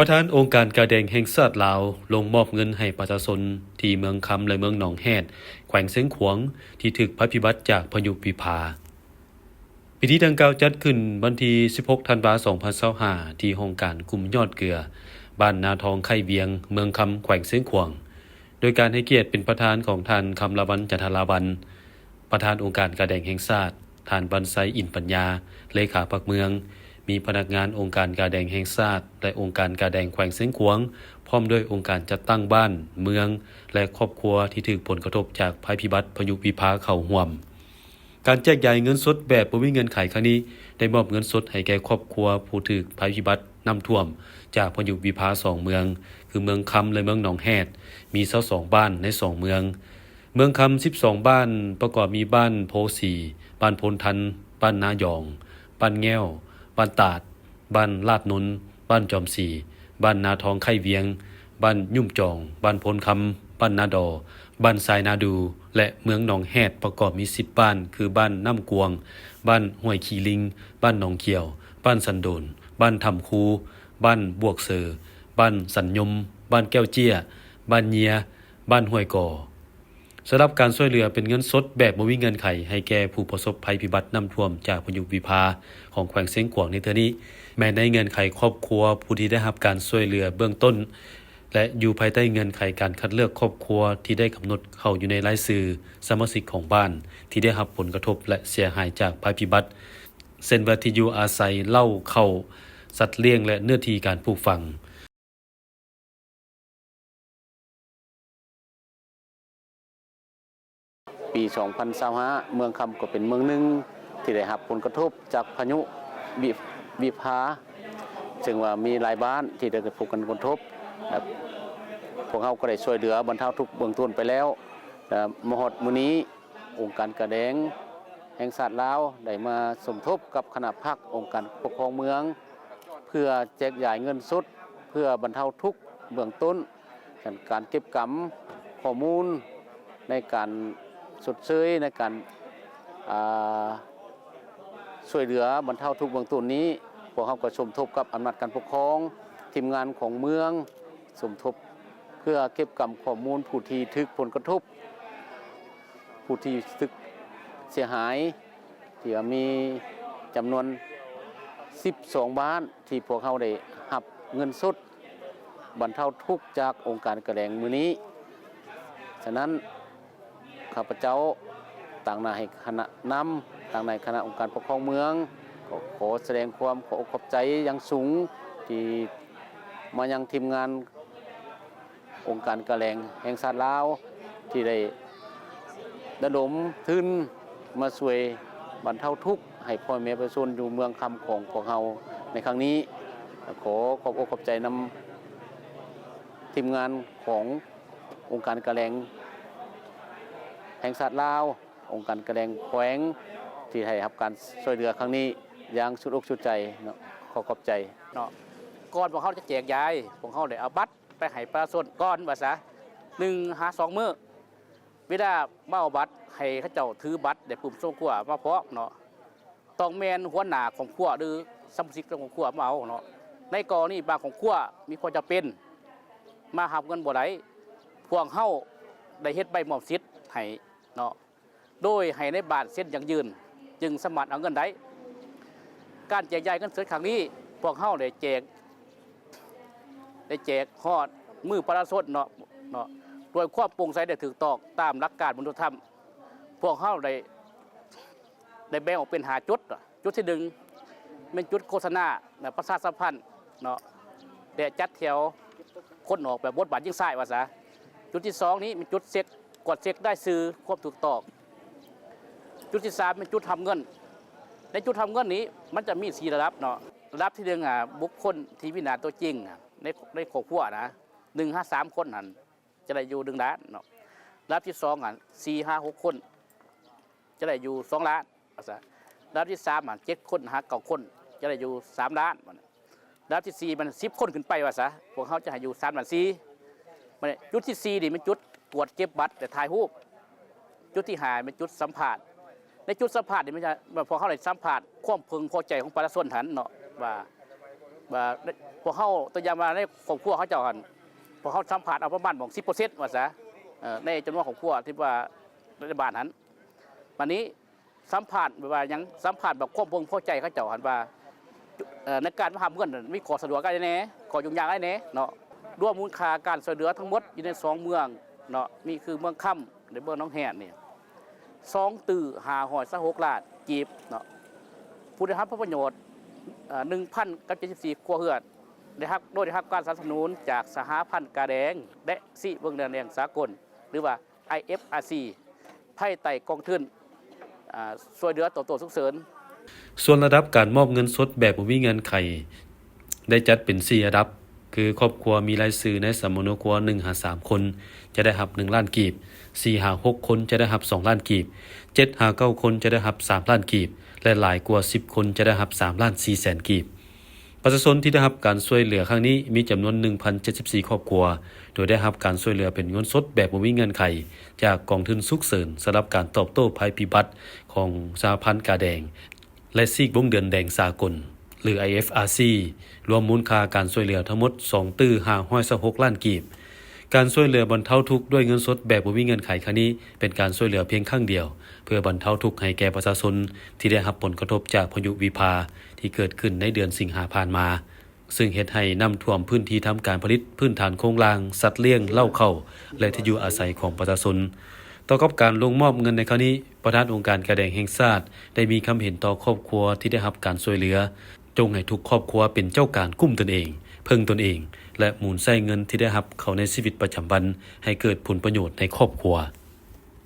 ประธานองค์การกาแดงแห่งชาติลาวลงมอบเงินให้ประชาชนที่เมืองคำและเมืองหนองแฮดแขวงเสียงขวางที่ถึกภัยพิบัติจากพายุวิภาพิธีดังกล่าวจัดขึ้นวันที่16ธันวาคม2025ที่โรงการกลุ่มยอดเกลือบ้านนาทองไข่เวียงเมืองคำแขวงเสียงขวางโดยการให้เกียรติเป็นประธานของท่านคำละวันจันทราวันประธานองค์การกาแดงแห่งชาติท่านบรรไซอินปัญญาเลขาพรรคเมืองมีพนักงานองค์การกาแดงแห่งชาติและองค์การกาแดงแขวงเสียงขวางพร้อมด้วยองค์การจัดตั้งบ้านเมืองและครอบครัวที่ถูกผลกระทบจากภัยพิบัติพายุวิภาเข้าร่วมการแจกจ่ายเงินสดแบบบ่มีเงินไขครั้งนี้ได้มอบเงินสดให้แก่ครอบครัวผู้ถูกภัยพิบัติน้ำท่วมจากพายุวิภา2เมืองคือเมืองคำและเมืองหนองแฮดมี22บ้านใน2เมืองเมืองคำ12บ้านประกอบมีบ้านโพสีบ้านพลทันบ้านนายองบ้านแง้วบ้านตาดบ้านลาดนนบ้านจอมสีบ้านนาทองไข่เวียงบ้านยุ่มจองบ้านพลคำบ้านนาดอบ้านทรายนาดูและเมืองหนองแฮดประกอบมี10บ้านคือบ้านน้ำกวงบ้านห้วยขีลิงบ้านหนองเขียวบ้านสันโดนบ้านทำคูบ้านบวกเซอบ้านสัญยมบ้านแก้วเจี้ยบ้านเยียบ้านห้วยก่อสำหรับการช่วยเหลือเป็นเงินสดแบบบ่มีเงินไขให้แก่ผู้ประสบภัยพิบัติน้ำท่วมจากพายุวิภาของแขวงเสียงขวางในเทื่อนี้แม้ในเงินไขครอบครัวผู้ที่ได้รับการช่วยเหลือเบื้องต้นและอยู่ภายใต้เงินไขการคัดเลือกครอบครัวที่ได้กำหนดเข้าอยู่ในรายชื่อสมาชิกของบ้านที่ได้รับผลกระทบและเสียหายจากภัยพิบัติเช่นว่าที่อยู่อาศัยเล่าเข้าสัตว์เลี้ยงและเนื้อที่การปลูกฝังปี2025เมืองคำก็เป็นเมืองหนึ่งที่ได้รับผลกระทบจากพายุวิภาซึ่งว่ามีหลายบ้านที่ได้รับผลกระทบพวกเขาก็ได้ช่วยเหลือบรรเทาทุกข์เบื้องต้นไปแล้วมหดมื้อนี้องค์การกาแดงแห่งชาติลาวได้มาสมทบกับคณะภาคองค์การปกครองเมืองเพื่อแจกจ่ายเงินสดเพื่อบรรเทาทุกข์เบื้องต้นการเก็บกำข้อมูลในการสดเชยในการช่วยเหลือบรรเทาทุกข์เบื้องต้นนี้พวกเขาก็สมทบกับอำนาจการปกครองทีมงานของเมืองสมทบเพื่อเก็บกำข้อมูลผู้ที่ถูกผลกระทบผู้ที่ถูกเสียหายที่มีจำนวน12บ้านที่พวกเขาได้รับเงินสดบรรเทาทุกข์จากองค์การกระแดงมื้อนี้ฉะนั้นข้าพเจ้าต่างหน้าให้คณะนำต่างในคณะองค์การปกครองเมืองขอแสดงความขอบใจอย่างสูงที่มายังทีมงานองค์การกระแดงแห่งชาติลาวที่ได้ระดมทุนมาช่วยบรรเทาทุกข์ให้พ่อแม่ประชาชนอยู่เมืองคำของพวกเราในครั้งนี้ขอขอบใจนำทีมงานขององค์การกระแดงแห่งชาติลาวองค์การกระแดงแขวงที่ให้รับการช่วยเหลือครั้งนี้อย่างสุดอกสุดใจเนาะขอบใจเนาะก่อนพวกเขาจะแจกยายพวกเขาได้เอาบัตรไปให้ประชาชนก่อนว่าซะ1 หา 2 มื้อเวลาเมาบัตรให้เขาเจ้าถือบัตรได้ปุ่มส่งขั้วมาพร้อมเนาะต้องแม่นหัวหน้าของขั้วหรือสมาชิกของขั้วมาเอาเนาะในกรณีบางของขั้วมีพอจะเป็นมาหับเงินบ่ได้พวกเฮาได้เฮ็ดใบมอบสิทธิ์ให้เนาะโดยให้ในบ้านเส้นอย่างยืนจึงสามารถเอาเงินได้การแจกจ่ายเงินสดครั้งนี้พวกเฮาได้แจกฮอดมือประชาชนเนาะโดยความโปร่งใสได้ถูกต้องตามหลักการมนุษยธรรมพวกเฮาได้แบ่งออกเป็น5 จุดที่1เป็นจุดโฆษณาประชาสัมพันธ์เนาะได้จัดแถวคนออกแบบบทบาทยิ่งใส่ว่าซะจุดที่2นี้เป็นจุดเช็คกดเช็คได้ซื้อควบถูกต้องจุดที่3เป็นจุดทำเงินในจุดทำเงินนี้มันจะมี4 ระดับเนาะระดับที่1บุคคลที่วินาตัวจริงในครอบครัวนะ1 5 3 คนนั่นจะได้อยู่1 ล้านเนาะระดับที่2 4 5 6 คนจะได้อยู่2 ล้านระดับที่3 7 คน9 คนจะได้อยู่3 ล้านระดับที่4มัน10 คนขึ้นไปว่าซะพวกเขาจะให้อยู่3 ล้าน4จุดที่4นี่มันจุดตรวจเก็บบัตรแต่ถ่ายรูปจุดที่5เป็นจุดสัมผัสในจุดสัมผัสนี่มันจะพอเขาได้สัมผัสความพึงพอใจของประชาชนหันเนาะว่า ว่าพวกเขาตัวอย่างมาในครอบครัวเขาเจ้าหันพวกเขาสัมผัสเอาประมาณของ10%ว่าซะในจำนวนของครัวที่ว่ารัฐบาลนั้นวันนี้สัมผัสแบบว่ายังสัมผัสแบบควบคุมเข้าใจเขาเจ้าหันว่าในการมาทำเงินมีขอสะดวกกันแน่ขอยุ่งยากได้แน่เนาะรวมมูลค่าการช่วยเหลือทั้งหมดอยู่ใน2เมืองเนาะมีคือเมืองค่ำในเมืองหนองแหนเนี่ย2ตื้อ526 ล้านกีบเนาะผู้ได้รับประโยชน์1,074 ครัวเรือนโดยได้รับการสนับสนุนจากสหพันธ์กาแดงและสิเบิ่งแดงสากลหรือว่า IFRC ภายใต้กองทุนช่วยเหลือตัวฉุกเฉินส่วนระดับการมอบเงินสดแบบบ่มีเงื่อนไขได้จัดเป็น4ระดับคือครอบครัวมีรายชื่อในสำนวนครัว1-3 คนจะได้รับ1ล้านกีบ4-6 คนจะได้รับ2ล้านกีบ7-9 คนจะได้รับ3ล้านกีบและหลายกว่า10 คนจะได้รับ3ล้าน4แสนกีบประชาชนที่ได้รับการช่วยเหลือครั้งนี้มีจำนวน 1,074 ครอบครัวโดยได้รับการช่วยเหลือเป็นเงินสดแบบบ่มีเงื่อนไขจากกองทุนฉุกเฉินสำหรับการตอบโต้ภัยพิบัติของสหพันธ์กาแดงและซีกวงเดือนแดงสากลหรือ IFRC รวมมูลค่าการช่วยเหลือทั้งหมด2ตื้อ526 ล้านกีบการช่วยเหลือบรรเทาทุกข์ด้วยเงินสดแบบบ่มีเงื่อนไขครั้งนี้เป็นการช่วยเหลือเพียงครั้งเดียวเพื่อบรรเทาทุกข์ให้แก่ประชาชนที่ได้รับผลกระทบจากพายุวิภาที่เกิดขึ้นในเดือนสิงหาคมผ่านมาซึ่งเฮ็ดให้น้ำท่วมพื้นที่ทำการผลิตพื้นฐานโครงล่างสัตว์เลี้ยงเหล้าเข้าและที่อยู่อาศัยของประชาชนต่อกับการลงมอบเงินในครั้งนี้ประธานองค์การกาแดงแห่งชาติได้มีคำเห็นต่อครอบครัวที่ได้รับการช่วยเหลือจงให้ทุกครอบครัวเป็นเจ้าการกุ้มตนเองเพิ่งตนเองและหมุนใช้เงินที่ได้รับเข้าในชีวิตประจำวันให้เกิดผลประโยชน์ในครอบครัว